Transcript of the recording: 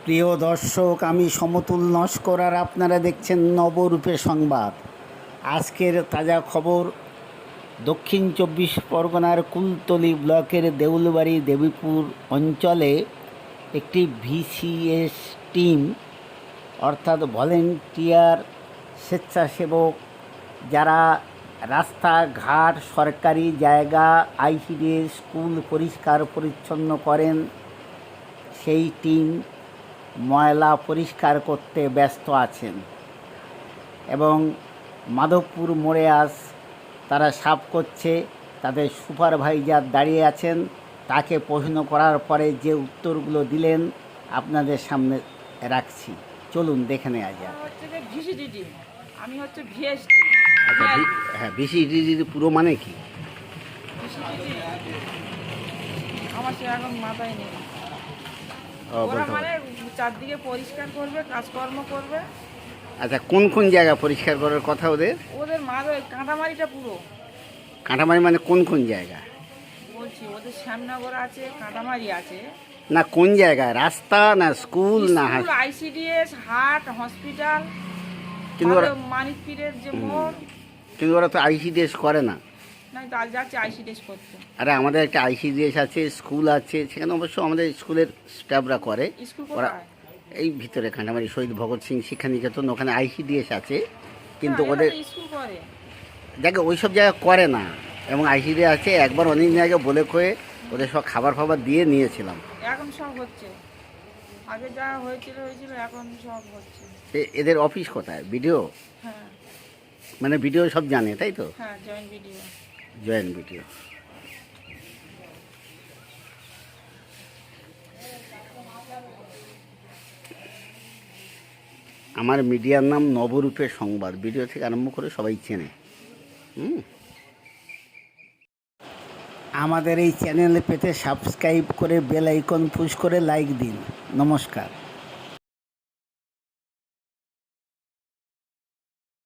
প্রিয় দর্শক, আমি সমতুল নস্কর আর আপনারা দেখছেন নবরূপে সংবাদ। আজকের তাজা খবর, দক্ষিণ 24 পরগনার কুলতলি ব্লকের দেউলবাড়ি দেবীপুর অঞ্চলে একটি ভিসিএস টিম অর্থাৎ ভলেন্টিয়ার স্বেচ্ছাসেবক যারা রাস্তাঘাট, সরকারি জায়গা, আইসিডিএস স্কুল পরিষ্কার পরিচ্ছন্ন করেন, সেই টিম ময়লা পরিষ্কার করতে ব্যস্ত আছেন এবং মাধবপুর মোড়ে আজ তারা সাফ করছে। তাদের সুপারভাইজার দাঁড়িয়ে আছেন, তাকে প্রশ্ন করার পরে যে উত্তরগুলো দিলেন আপনাদের সামনে রাখছি, চলুন দেখে নেওয়া যাক। আমি হচ্ছে ভিএসটি। হ্যাঁ, ভিসিডির পুরো মানে কি? আমার সে এখন মাথায় নেই। ওরা মানে চারদিকে পরিষ্কার করবে, কাজকর্ম করবে। আচ্ছা, কোন কোন জায়গা পরিষ্কার করার কথা ওদের? ওদের মাথায় কাঁটামারিটা পুরো। কাঁটামারি মানে কোন কোন জায়গা? বলছি ওদের শ্যামনগর আছে, কাঁটামারি আছে। না, কোন জায়গায়? রাস্তা না স্কুল না আইসিডিএস, হাট, হসপিটাল, কিন্তু মানিকপীরের যে মোড়। কিন্তু ওরা তো আইসিডিএস করে না। না, তো আজ যাচ্ছে আইসিডিএস করতে। আরে আমাদের একটা আইসিডিএস আছে, স্কুল আছে, সেখানে অবশ্য আমাদের স্কুলের স্টাফরা করে। স্কুল ওরা কোথায়? এই ভিতরে কাঁটামারি শহীদ ভগৎ সিং শিক্ষা নিকেতন, ওখানে আইসিডিএস আছে, কিন্তু হ্যাঁ, ওদের স্কুল করে। দেখে ওইসব জায়গা করে না। এবং আইসিডিএস আছে, একবার অনেক জায়গায় বলে কয়ে ওদের সব খাবার ফাবার দিয়ে নিয়েছিলাম। এখন সব হচ্ছে, আগে যা হয়েছিল এখন সব হচ্ছে। এদের অফিস কোথায়? বিডিও? হ্যাঁ, মানে বিডিও সব জানে, তাই তো? হ্যাঁ, জয়েন্ট ভিডিও। Joint BDO. আমার মিডিয়ার নাম নবরূপের সংবাদ, ভিডিও থেকে আরম্ভ করে সবাই চেনে। আমাদের এই চ্যানেলে পেতে সাবস্ক্রাইব করে বেল আইকন পুশ করে লাইক দিন। নমস্কার।